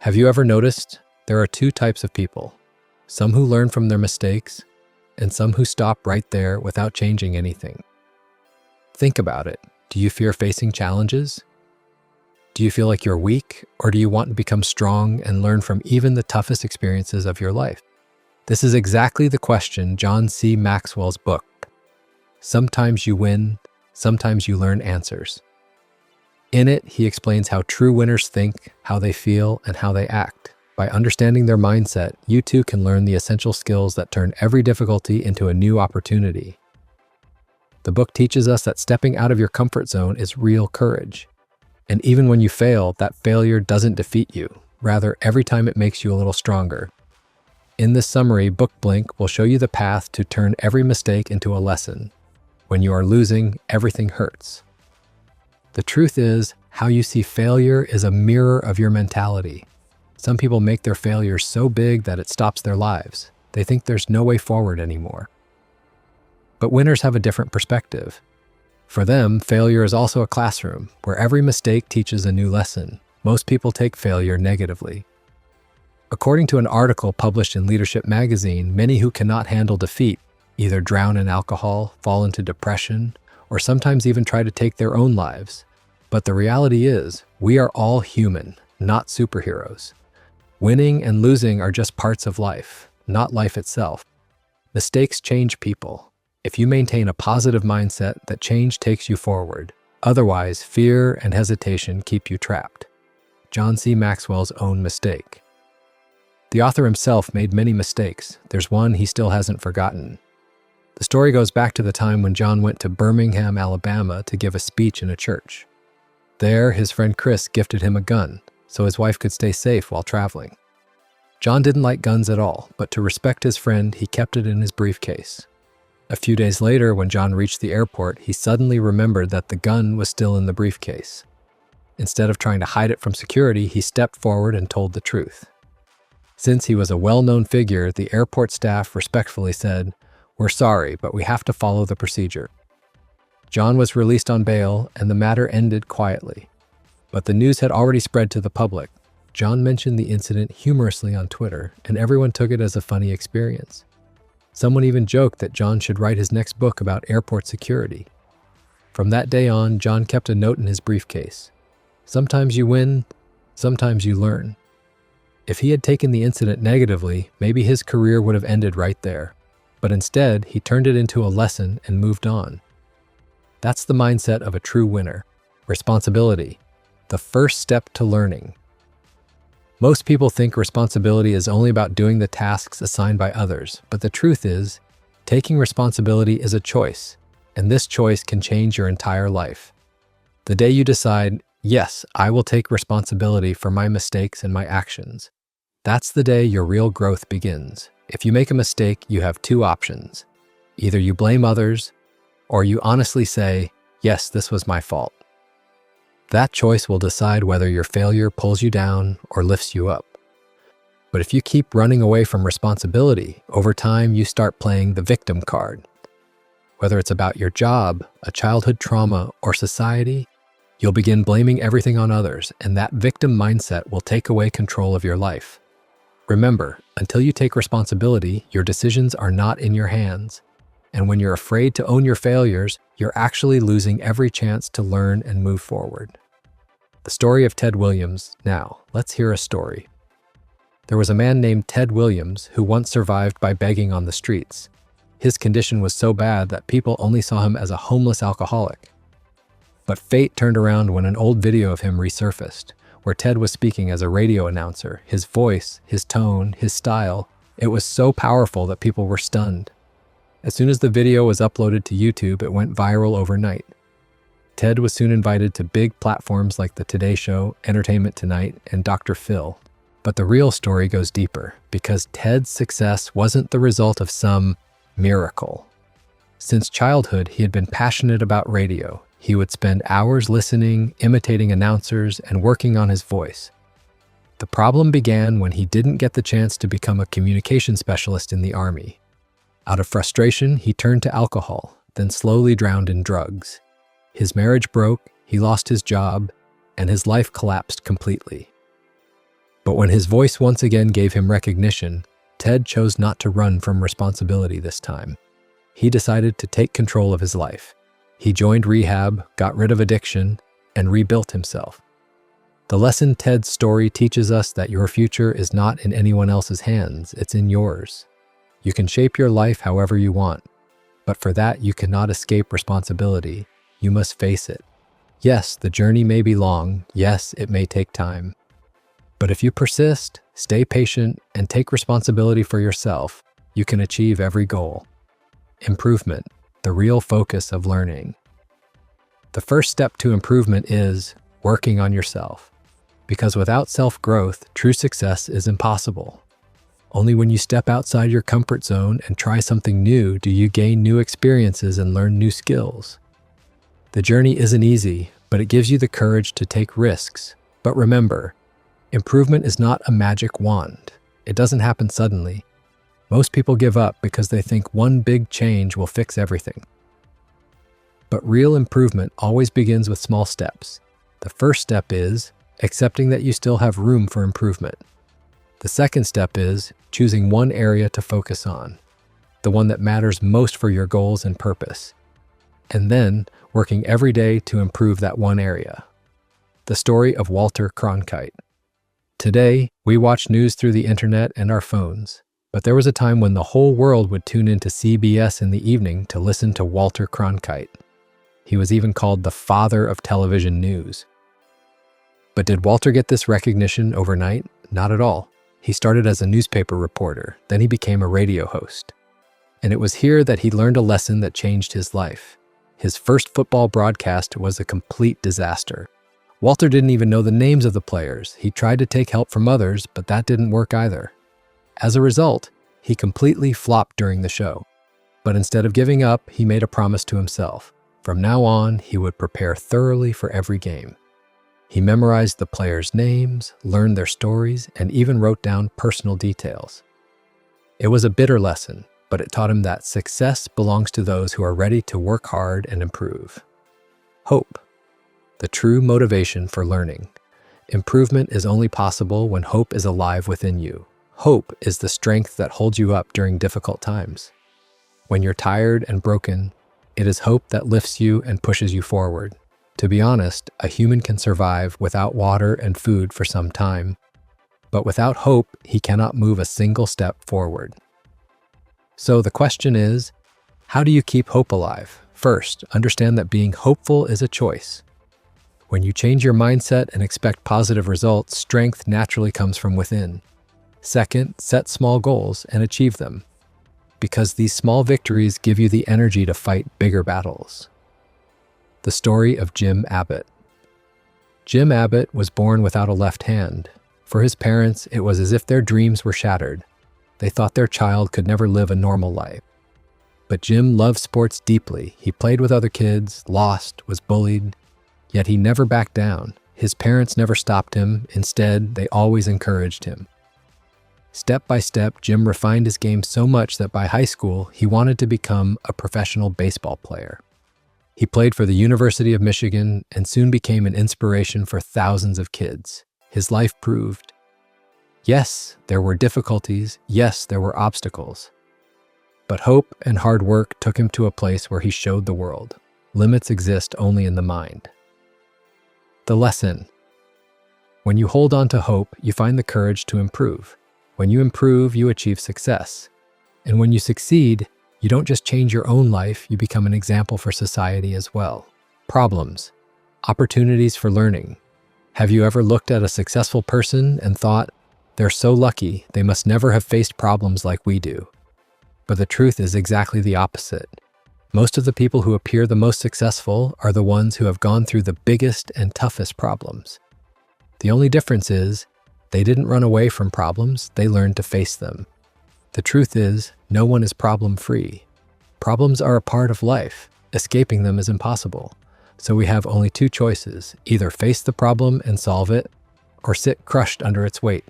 Have you ever noticed there are two types of people? Some who learn from their mistakes, and some who stop right there without changing anything. Think about it. Do you fear facing challenges? Do you feel like you're weak, or do you want to become strong and learn from even the toughest experiences of your life? This is exactly the question John C. Maxwell's book, Sometimes You Win, Sometimes You Learn, answers. In it, he explains how true winners think, how they feel, and how they act. By understanding their mindset, you too can learn the essential skills that turn every difficulty into a new opportunity. The book teaches us that stepping out of your comfort zone is real courage. And even when you fail, that failure doesn't defeat you. Rather, every time it makes you a little stronger. In this summary, Book Blink will show you the path to turn every mistake into a lesson. When you are losing, everything hurts. The truth is, how you see failure is a mirror of your mentality. Some people make their failures so big that it stops their lives. They think there's no way forward anymore. But winners have a different perspective. For them, failure is also a classroom, where every mistake teaches a new lesson. Most people take failure negatively. According to an article published in Leadership magazine, many who cannot handle defeat either drown in alcohol, fall into depression, or sometimes even try to take their own lives. But the reality is, we are all human, not superheroes. Winning and losing are just parts of life, not life itself. Mistakes change people. If you maintain a positive mindset, that change takes you forward. Otherwise, fear and hesitation keep you trapped. John C. Maxwell's own mistake. The author himself made many mistakes. There's one he still hasn't forgotten. The story goes back to the time when John went to Birmingham, Alabama to give a speech in a church. There, his friend Chris gifted him a gun, so his wife could stay safe while traveling. John didn't like guns at all, but to respect his friend, he kept it in his briefcase. A few days later, when John reached the airport, he suddenly remembered that the gun was still in the briefcase. Instead of trying to hide it from security, he stepped forward and told the truth. Since he was a well-known figure, the airport staff respectfully said, "We're sorry, but we have to follow the procedure." John was released on bail, and the matter ended quietly. But the news had already spread to the public. John mentioned the incident humorously on Twitter, and everyone took it as a funny experience. Someone even joked that John should write his next book about airport security. From that day on, John kept a note in his briefcase. Sometimes you win, sometimes you learn. If he had taken the incident negatively, maybe his career would have ended right there. But instead, he turned it into a lesson and moved on. That's the mindset of a true winner. Responsibility, the first step to learning. Most people think responsibility is only about doing the tasks assigned by others, but the truth is, taking responsibility is a choice, and this choice can change your entire life. The day you decide, yes, I will take responsibility for my mistakes and my actions, that's the day your real growth begins. If you make a mistake, you have two options. Either you blame others, or you honestly say, yes, this was my fault. That choice will decide whether your failure pulls you down or lifts you up. But if you keep running away from responsibility, over time you start playing the victim card. Whether it's about your job, a childhood trauma, or society, you'll begin blaming everything on others, and that victim mindset will take away control of your life. Remember, until you take responsibility, your decisions are not in your hands. And when you're afraid to own your failures, you're actually losing every chance to learn and move forward. The story of Ted Williams. Now, let's hear a story. There was a man named Ted Williams who once survived by begging on the streets. His condition was so bad that people only saw him as a homeless alcoholic. But fate turned around when an old video of him resurfaced, where Ted was speaking as a radio announcer. His voice, his tone, his style, it was so powerful that people were stunned. As soon as the video was uploaded to YouTube, it went viral overnight. Ted was soon invited to big platforms like The Today Show, Entertainment Tonight, and Dr. Phil. But the real story goes deeper, because Ted's success wasn't the result of some miracle. Since childhood, he had been passionate about radio. He would spend hours listening, imitating announcers, and working on his voice. The problem began when he didn't get the chance to become a communication specialist in the Army. Out of frustration, he turned to alcohol, then slowly drowned in drugs. His marriage broke, he lost his job, and his life collapsed completely. But when his voice once again gave him recognition, Ted chose not to run from responsibility this time. He decided to take control of his life. He joined rehab, got rid of addiction, and rebuilt himself. The lesson Ted's story teaches us that your future is not in anyone else's hands, it's in yours. You can shape your life however you want, but for that you cannot escape responsibility. You must face it. Yes, the journey may be long. Yes, it may take time. But if you persist, stay patient, and take responsibility for yourself, you can achieve every goal. Improvement, the real focus of learning. The first step to improvement is working on yourself. Because without self-growth, true success is impossible. Only when you step outside your comfort zone and try something new do you gain new experiences and learn new skills. The journey isn't easy, but it gives you the courage to take risks. But remember, improvement is not a magic wand. It doesn't happen suddenly. Most people give up because they think one big change will fix everything. But real improvement always begins with small steps. The first step is accepting that you still have room for improvement. The second step is choosing one area to focus on, the one that matters most for your goals and purpose, and then working every day to improve that one area. The story of Walter Cronkite. Today, we watch news through the internet and our phones, but there was a time when the whole world would tune into CBS in the evening to listen to Walter Cronkite. He was even called the father of television news. But did Walter get this recognition overnight? Not at all. He started as a newspaper reporter, then he became a radio host. And it was here that he learned a lesson that changed his life. His first football broadcast was a complete disaster. Walter didn't even know the names of the players. He tried to take help from others, but that didn't work either. As a result, he completely flopped during the show. But instead of giving up, he made a promise to himself. From now on, he would prepare thoroughly for every game. He memorized the players' names, learned their stories, and even wrote down personal details. It was a bitter lesson, but it taught him that success belongs to those who are ready to work hard and improve. Hope, the true motivation for learning. Improvement is only possible when hope is alive within you. Hope is the strength that holds you up during difficult times. When you're tired and broken, it is hope that lifts you and pushes you forward. To be honest, a human can survive without water and food for some time, but without hope, he cannot move a single step forward. So the question is, how do you keep hope alive? First, understand that being hopeful is a choice. When you change your mindset and expect positive results, strength naturally comes from within. Second, set small goals and achieve them, because these small victories give you the energy to fight bigger battles. The story of Jim Abbott. Jim Abbott was born without a left hand. For his parents, it was as if their dreams were shattered. They thought their child could never live a normal life. But Jim loved sports deeply. He played with other kids, lost, was bullied, yet he never backed down. His parents never stopped him. Instead, they always encouraged him. Step by step, Jim refined his game so much that by high school, he wanted to become a professional baseball player. He played for the University of Michigan and soon became an inspiration for thousands of kids. His life proved, yes, there were difficulties. Yes, there were obstacles. But hope and hard work took him to a place where he showed the world. Limits exist only in the mind. The lesson. When you hold on to hope, you find the courage to improve. When you improve, you achieve success. And when you succeed, you don't just change your own life, you become an example for society as well. Problems. Opportunities for learning. Have you ever looked at a successful person and thought, they're so lucky, they must never have faced problems like we do? But the truth is exactly the opposite. Most of the people who appear the most successful are the ones who have gone through the biggest and toughest problems. The only difference is, they didn't run away from problems, they learned to face them. The truth is, no one is problem-free. Problems are a part of life. Escaping them is impossible. So we have only two choices: either face the problem and solve it, or sit crushed under its weight.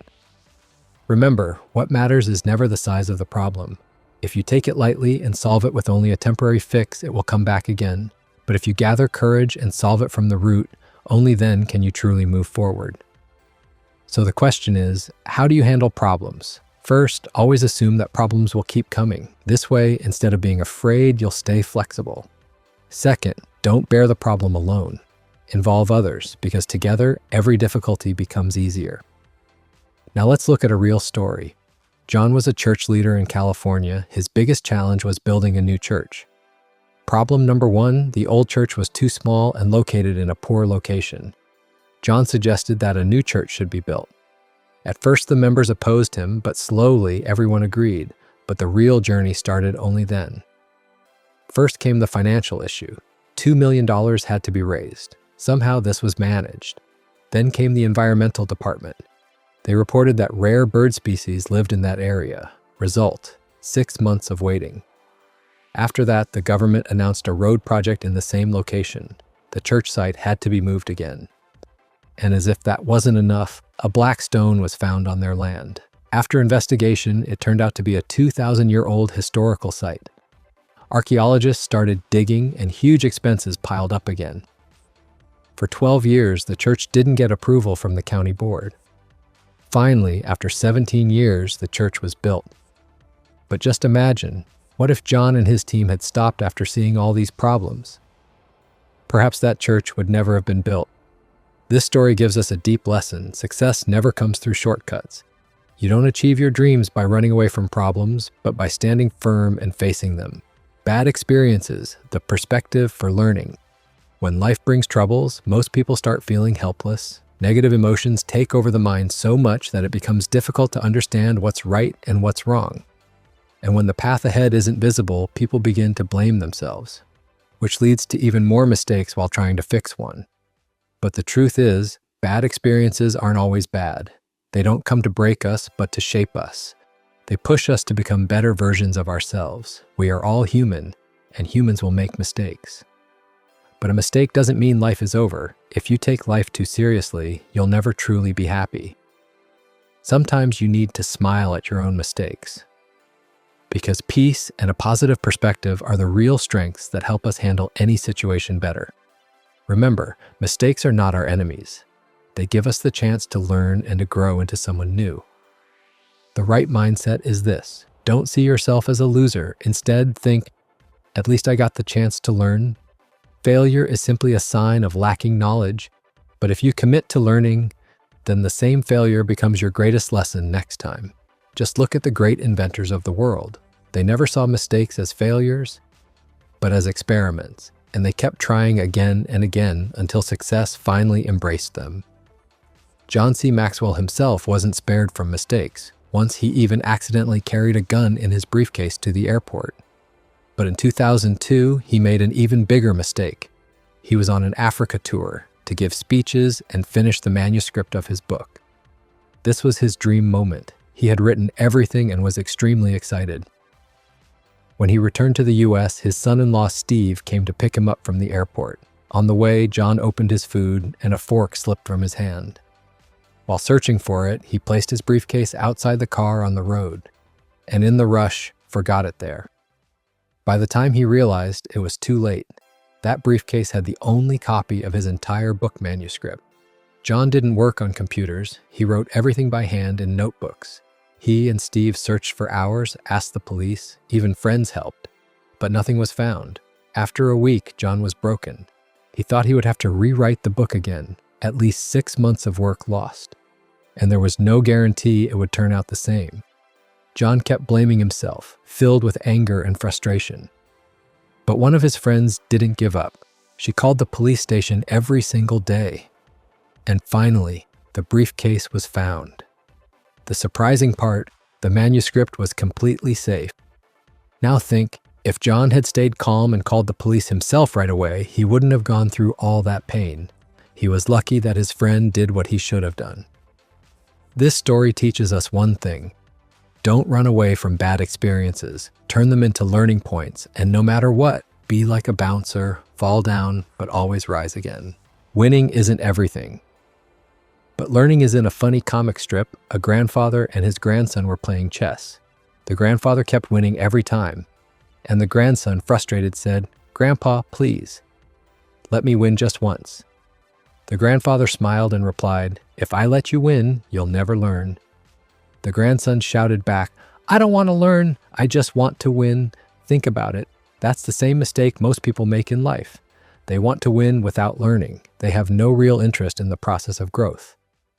Remember, what matters is never the size of the problem. If you take it lightly and solve it with only a temporary fix, it will come back again. But if you gather courage and solve it from the root, only then can you truly move forward. So the question is, how do you handle problems? First, always assume that problems will keep coming. This way, instead of being afraid, you'll stay flexible. Second, don't bear the problem alone. Involve others, because together, every difficulty becomes easier. Now let's look at a real story. John was a church leader in California. His biggest challenge was building a new church. Problem number one, the old church was too small and located in a poor location. John suggested that a new church should be built. At first, the members opposed him, but slowly everyone agreed. But the real journey started only then. First came the financial issue. $2 million had to be raised. Somehow this was managed. Then came the environmental department. They reported that rare bird species lived in that area. Result, 6 months of waiting. After that, the government announced a road project in the same location. The church site had to be moved again. And as if that wasn't enough, a black stone was found on their land. After investigation, it turned out to be a 2,000-year-old historical site. Archaeologists started digging, and huge expenses piled up again. For 12 years, the church didn't get approval from the county board. Finally, after 17 years, the church was built. But just imagine, what if John and his team had stopped after seeing all these problems? Perhaps that church would never have been built. This story gives us a deep lesson. Success never comes through shortcuts. You don't achieve your dreams by running away from problems, but by standing firm and facing them. Bad experiences, the perspective for learning. When life brings troubles, most people start feeling helpless. Negative emotions take over the mind so much that it becomes difficult to understand what's right and what's wrong. And when the path ahead isn't visible, people begin to blame themselves, which leads to even more mistakes while trying to fix one. But the truth is, bad experiences aren't always bad. They don't come to break us, but to shape us. They push us to become better versions of ourselves. We are all human, and humans will make mistakes. But a mistake doesn't mean life is over. If you take life too seriously, you'll never truly be happy. Sometimes you need to smile at your own mistakes. Because peace and a positive perspective are the real strengths that help us handle any situation better. Remember, mistakes are not our enemies. They give us the chance to learn and to grow into someone new. The right mindset is this: don't see yourself as a loser. Instead, think, at least I got the chance to learn. Failure is simply a sign of lacking knowledge, but if you commit to learning, then the same failure becomes your greatest lesson next time. Just look at the great inventors of the world. They never saw mistakes as failures, but as experiments, and they kept trying again and again until success finally embraced them. John C. Maxwell himself wasn't spared from mistakes. Once he even accidentally carried a gun in his briefcase to the airport. But in 2002, he made an even bigger mistake. He was on an Africa tour to give speeches and finish the manuscript of his book. This was his dream moment. He had written everything and was extremely excited. When he returned to the US, his son-in-law Steve came to pick him up from the airport. On the way, John opened his food and a fork slipped from his hand. While searching for it, he placed his briefcase outside the car on the road, and in the rush, forgot it there. By the time he realized, it was too late. That briefcase had the only copy of his entire book manuscript. John didn't work on computers. He wrote everything by hand in notebooks. He and Steve searched for hours, asked the police, even friends helped, but nothing was found. After a week, John was broken. He thought he would have to rewrite the book again, at least 6 months of work lost. And there was no guarantee it would turn out the same. John kept blaming himself, filled with anger and frustration. But one of his friends didn't give up. She called the police station every single day. And finally, the briefcase was found. The surprising part, the manuscript was completely safe. Now think, if John had stayed calm and called the police himself right away, he wouldn't have gone through all that pain. He was lucky that his friend did what he should have done. This story teaches us one thing. Don't run away from bad experiences. Turn them into learning points, and no matter what, be like a bouncer, fall down, but always rise again. Winning isn't everything. But learning is in a funny comic strip. A grandfather and his grandson were playing chess. The grandfather kept winning every time, and the grandson, frustrated, said, "Grandpa, please, let me win just once." The grandfather smiled and replied, "If I let you win, you'll never learn." The grandson shouted back, "I don't want to learn, I just want to win." Think about it. That's the same mistake most people make in life. They want to win without learning. They have no real interest in the process of growth.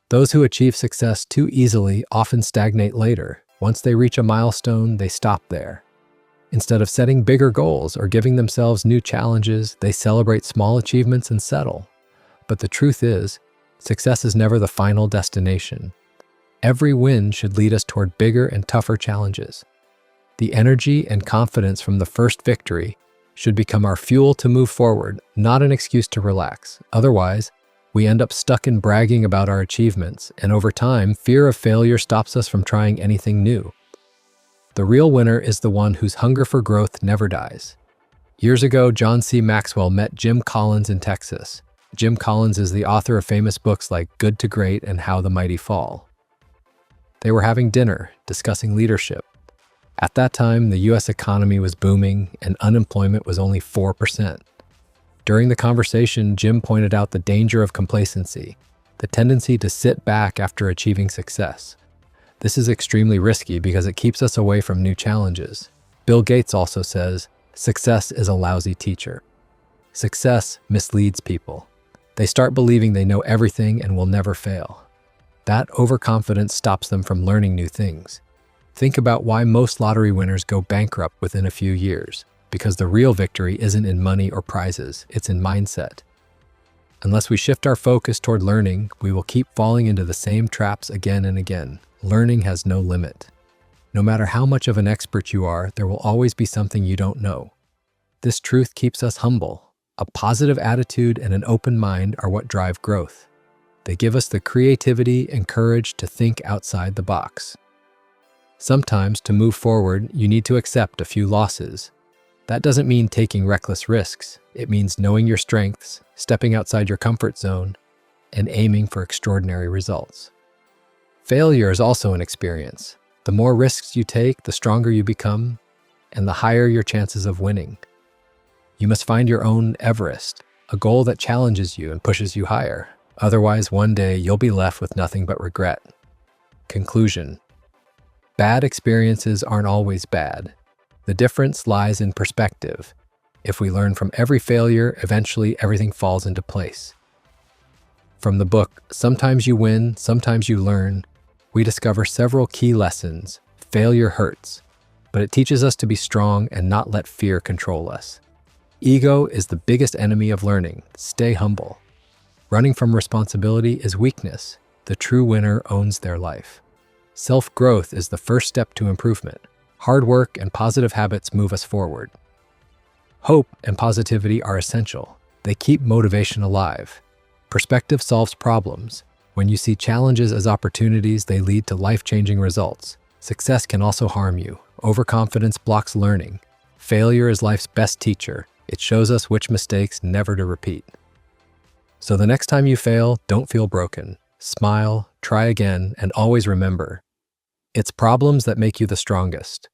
Those who achieve success too easily often stagnate later. Once they reach a milestone, they stop there. Instead of setting bigger goals or giving themselves new challenges, they celebrate small achievements and settle. But the truth is, success is never the final destination. Every win should lead us toward bigger and tougher challenges. The energy and confidence from the first victory should become our fuel to move forward, not an excuse to relax. Otherwise, we end up stuck in bragging about our achievements, and over time, fear of failure stops us from trying anything new. The real winner is the one whose hunger for growth never dies. Years ago, John C. Maxwell met Jim Collins in Texas. Jim Collins is the author of famous books like Good to Great and How the Mighty Fall. They were having dinner, discussing leadership. At that time, the U.S. economy was booming and unemployment was only 4%. During the conversation, Jim pointed out the danger of complacency, the tendency to sit back after achieving success. This is extremely risky because it keeps us away from new challenges. Bill Gates also says, "Success is a lousy teacher." Success misleads people. They start believing they know everything and will never fail. That overconfidence stops them from learning new things. Think about why most lottery winners go bankrupt within a few years. Because the real victory isn't in money or prizes, it's in mindset. Unless we shift our focus toward learning, we will keep falling into the same traps again and again. Learning has no limit. No matter how much of an expert you are, there will always be something you don't know. This truth keeps us humble. A positive attitude and an open mind are what drive growth. They give us the creativity and courage to think outside the box. Sometimes, to move forward, you need to accept a few losses. That doesn't mean taking reckless risks. It means knowing your strengths, stepping outside your comfort zone, and aiming for extraordinary results. Failure is also an experience. The more risks you take, the stronger you become, and the higher your chances of winning. You must find your own Everest, a goal that challenges you and pushes you higher. Otherwise, one day you'll be left with nothing but regret. Conclusion: bad experiences aren't always bad. The difference lies in perspective. If we learn from every failure, eventually everything falls into place. From the book, Sometimes You Win, Sometimes You Learn, we discover several key lessons. Failure hurts, but it teaches us to be strong and not let fear control us. Ego is the biggest enemy of learning. Stay humble. Running from responsibility is weakness. The true winner owns their life. Self-growth is the first step to improvement. Hard work and positive habits move us forward. Hope and positivity are essential. They keep motivation alive. Perspective solves problems. When you see challenges as opportunities, they lead to life-changing results. Success can also harm you. Overconfidence blocks learning. Failure is life's best teacher. It shows us which mistakes never to repeat. So the next time you fail, don't feel broken. Smile, try again, and always remember, it's problems that make you the strongest.